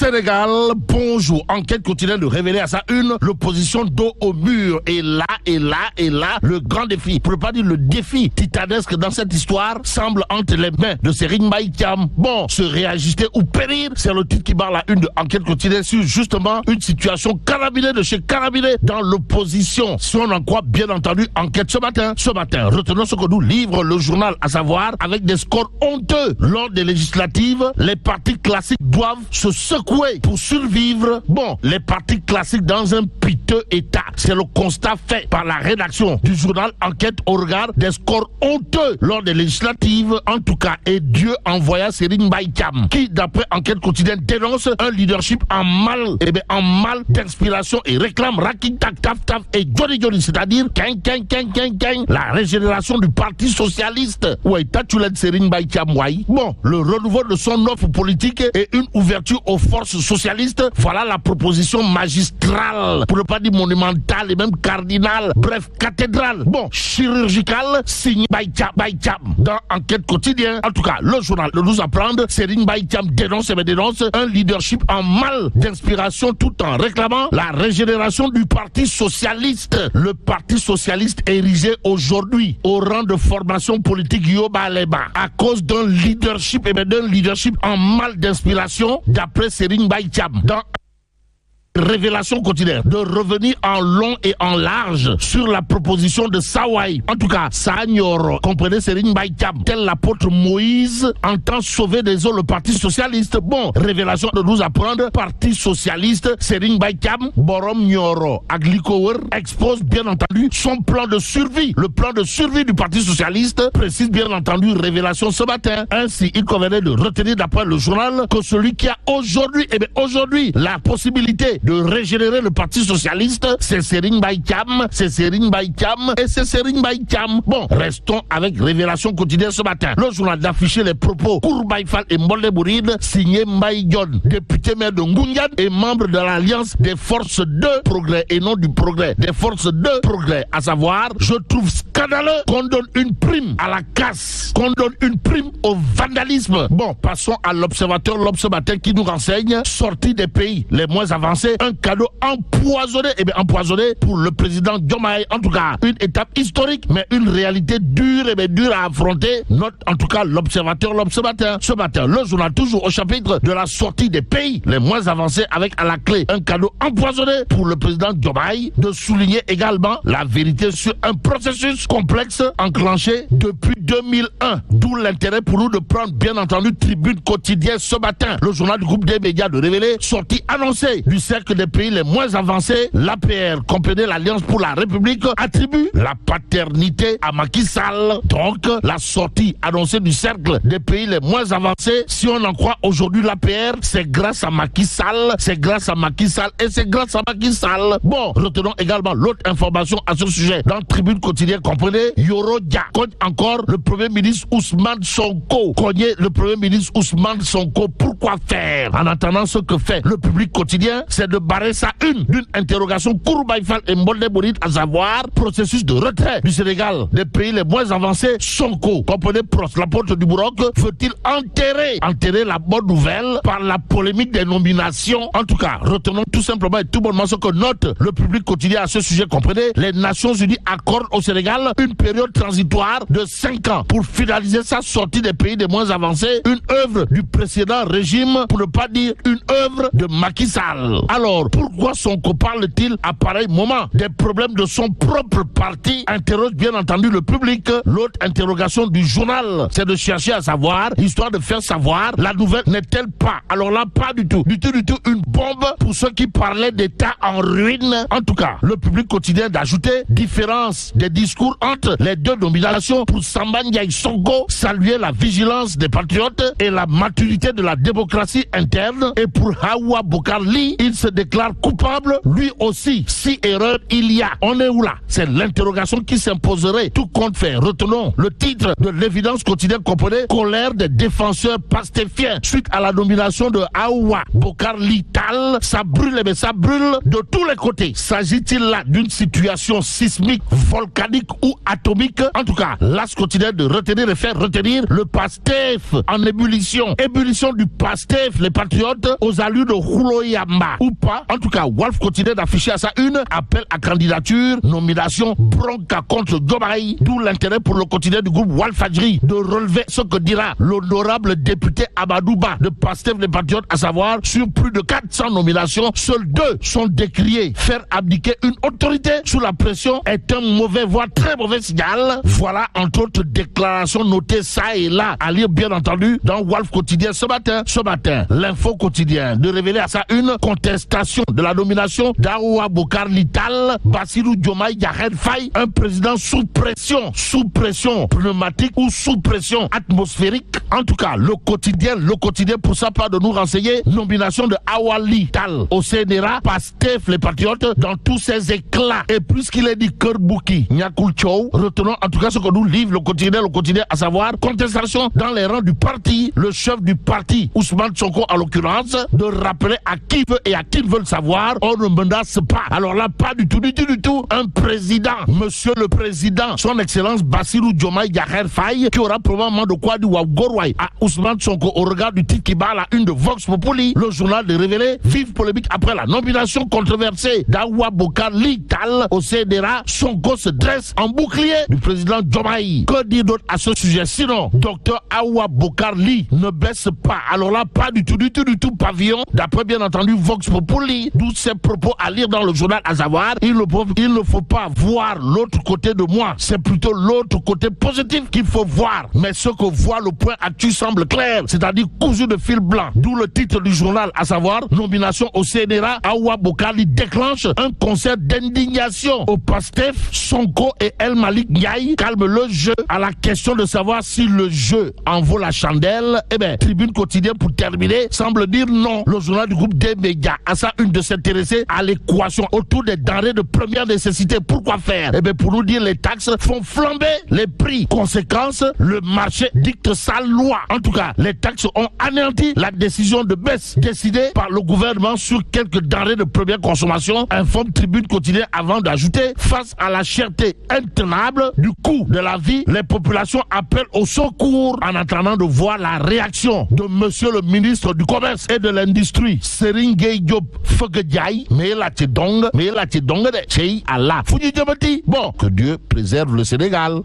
Sénégal, bonjour. Enquête quotidienne de révéler à sa une l'opposition dos au mur. Et là, le grand défi, pour ne pas dire le défi titanesque dans cette histoire, semble entre les mains de Serigne Mbaye Thiam. Bon, se réajuster ou périr, c'est le titre qui barre la une de Enquête quotidienne sur justement une situation carabinée de chez carabinée dans l'opposition. Si on en croit bien entendu Enquête ce matin, retenons ce que nous livre le journal, à savoir avec des scores honteux. Lors des législatives, les partis classiques doivent se secouer pour survivre. Bon, les partis classiques dans un piteux état. C'est le constat fait par la rédaction du journal Enquête au regard des scores honteux lors des législatives, en tout cas. Et Dieu envoya Serigne Mbaye Thiam, qui, d'après Enquête quotidienne, dénonce un leadership en mal d'inspiration et réclame Raking Tak Taf Taf et Johnny, c'est-à-dire la régénération du Parti Socialiste. Ouais, tu l'as Serigne Mbaye Thiam, ouais. Bon, le renouveau de son offre politique et une ouverture aux forces socialistes, voilà la proposition magistrale, pour ne pas dire monumentale et même cardinale, bref, cathédrale, bon, chirurgicale, signée Mbaye Thiam. Dans Enquête quotidienne, en tout cas, le journal de nous apprendre, Serigne Mbaye Thiam dénonce un leadership en mal d'inspiration tout en réclamant la régénération du Parti Socialiste. Le Parti Socialiste érigé aujourd'hui au rang de formation politique Yoba Leba à cause d'un leadership en mal d'inspiration, d'après Serigne Mbaye Thiam. Dans Révélation quotidienne, de revenir en long et en large sur la proposition de Sawai. En tout cas, Sagnoro, comprenez Serigne Mbaye Thiam, tel l'apôtre Moïse, entend sauver des eaux le Parti Socialiste. Bon, révélation de nous apprendre, Parti Socialiste, Serigne Mbaye Thiam, Borom Nyoro, Aglikower, expose bien entendu son plan de survie. Le plan de survie du Parti Socialiste précise bien entendu révélation ce matin. Ainsi, il convenait de retenir d'après le journal que celui qui a aujourd'hui, la possibilité de régénérer le Parti Socialiste, c'est Serigne Mbaye Thiam, et c'est Serigne Mbaye Thiam. Bon, restons avec Révélation quotidienne ce matin. Le journal d'afficher les propos Kourbaï Fall et Molde Bouride, signé Mbaye John, député maire de Ngoundiane et membre de l'Alliance des forces de progrès et non du progrès, des forces de progrès. À savoir, je trouve scandaleux qu'on donne une prime à la casse, qu'on donne une prime au vandalisme. Bon, passons à l'Observateur qui nous renseigne, sortie des pays les moins avancés, un cadeau empoisonné, pour le président Diomaye. En tout cas, une étape historique, mais une réalité dure à affronter. Note en tout cas l'Observateur. Ce matin, le journal toujours au chapitre de la sortie des pays les moins avancés, avec à la clé un cadeau empoisonné pour le président Diomaye, de souligner également la vérité sur un processus complexe enclenché depuis 2001. D'où l'intérêt pour nous de prendre bien entendu Tribune quotidienne ce matin. Le journal du groupe des médias de révéler sortie annoncée du cercle des pays les moins avancés. L'APR, comprenez l'Alliance pour la République, attribue la paternité à Macky Sall. Donc, la sortie annoncée du cercle des pays les moins avancés, si on en croit aujourd'hui l'APR, c'est grâce à Macky Sall, et c'est grâce à Macky Sall. Bon, retenons également l'autre information à ce sujet. Dans Tribune quotidienne, comprenez, Yoro Dia cogne encore le Premier ministre Ousmane Sonko. Pourquoi faire? En attendant, ce que fait le Public quotidien, c'est de barrer sa une d'une interrogation Kourbaï Fall et Molde Bouride, à savoir processus de retrait du Sénégal des pays les moins avancés. Sonko, comprenez Prost, l'apôtre du Bourroc, veut-il enterrer la bonne nouvelle par la polémique des nominations? En tout cas, retenons tout simplement et tout bonnement ce que note le Public quotidien à ce sujet. Comprenez, les Nations Unies accordent au Sénégal une période transitoire de 5 ans pour finaliser sa sortie des pays les moins avancés, une œuvre du précédent régime, pour ne pas dire une œuvre de Macky Sall. Alors, pourquoi Sonko parle-t-il à pareil moment des problèmes de son propre parti? Interroge bien entendu le Public. L'autre interrogation du journal, c'est de chercher à savoir, histoire de faire savoir, la nouvelle n'est-elle pas, alors là, pas du tout, une bombe pour ceux qui parlaient d'État en ruine? En tout cas, le Public quotidien d'ajouter différence des discours entre les deux nominations pour Samba Ndiaye Sonko, saluer la vigilance des patriotes et la maturité de la démocratie interne, et pour Hawa Bokarli, il se déclare coupable, lui aussi, si erreur il y a. On est où là? C'est l'interrogation qui s'imposerait, tout compte fait. Retenons le titre de l'évidence quotidienne comprenait colère des défenseurs pastéfiens suite à la nomination de Awa Bokar Lital. Ça brûle, mais ça brûle de tous les côtés. S'agit-il là d'une situation sismique, volcanique ou atomique? En tout cas, l'As quotidien de retenir et faire retenir le PASTEF en ébullition. Ébullition du PASTEF, les patriotes, aux allures de Rouloyamba. Ou pas. En tout cas, Walf quotidien d'afficher à sa une appel à candidature, nomination, bronca contre Diomaye. D'où l'intérêt pour le quotidien du groupe Walfadjri de relever ce que dira l'honorable député Amadouba de PASTEF les patriotes, à savoir sur plus de 400 nominations, seuls 2 sont décriés. Faire abdiquer une autorité sous la pression est un mauvais, voire très mauvais signal. Voilà entre autres déclarations notées ça et là, à lire bien entendu dans Walf quotidien ce matin. Ce matin, l'info quotidien de révéler à sa une contestation de la nomination d'Awa Bokar Lital, Bassirou Diomaye Diakhar Faye, un président sous pression pneumatique ou sous pression atmosphérique. En tout cas, le quotidien pour sa part de nous renseigner, nomination de Awa Lital au CNRA, PASTEF les patriotes dans tous ses éclats. Et puisqu'il est dit Kerbouki, Nyakul Chow, retenons en tout cas ce que nous livre le quotidien, à savoir contestation dans les rangs du parti, le chef du parti, Ousmane Sonko en l'occurrence, de rappeler à qui veut et à qui veut le savoir, on ne menace pas. Alors là, pas du tout, un président, monsieur le président, son excellence Bassirou Diomaye Diakhar Faye, qui aura probablement de quoi dire Wagorway à Ousmane Sonko au regard du titre qui bat à la une de Vox Populi, le journal de révélé, vive polémique après la nomination controversée d'Awa Bokar Lital au CNRA. Sonko se dresse en bouclier du président Diomaye. Que dire d'autre à ce sujet? Sinon, docteur Awa Bokar Li ne baisse pas. Alors là, pas du tout pavillon, d'après bien entendu Vox Populi, d'où ces propos à lire dans le journal, à savoir, il ne faut pas voir l'autre côté de moi, c'est plutôt l'autre côté positif qu'il faut voir. Mais ce que voit le point actu semble clair, c'est-à-dire cousu de fil blanc, d'où le titre du journal, à savoir, nomination au CNRA, Awa Bokar Li déclenche un concert d'indignation au PASTEF. Sonko et El Malik Ndiaye calment le jeu à la question de savoir si le jeu en vaut la chandelle. Eh bien, Tribune quotidienne pour terminer semble dire non. Le journal du groupe des médias a ça une de s'intéresser à l'équation autour des denrées de première nécessité. Pourquoi faire? Eh bien, pour nous dire les taxes font flamber les prix. Conséquence, le marché dicte sa loi. En tout cas, les taxes ont anéanti la décision de baisse décidée par le gouvernement sur quelques denrées de première consommation, informe Tribune quotidienne avant d'ajouter, face à la cherté intenable du coût de la vie, les populations appellent au secours en attendant de voir la réaction de monsieur le ministre du Commerce et de l'Industrie, Serigne Gueye Diop Feuguediaye, mais la tidong de Chey Allah. Bon, que Dieu préserve le Sénégal.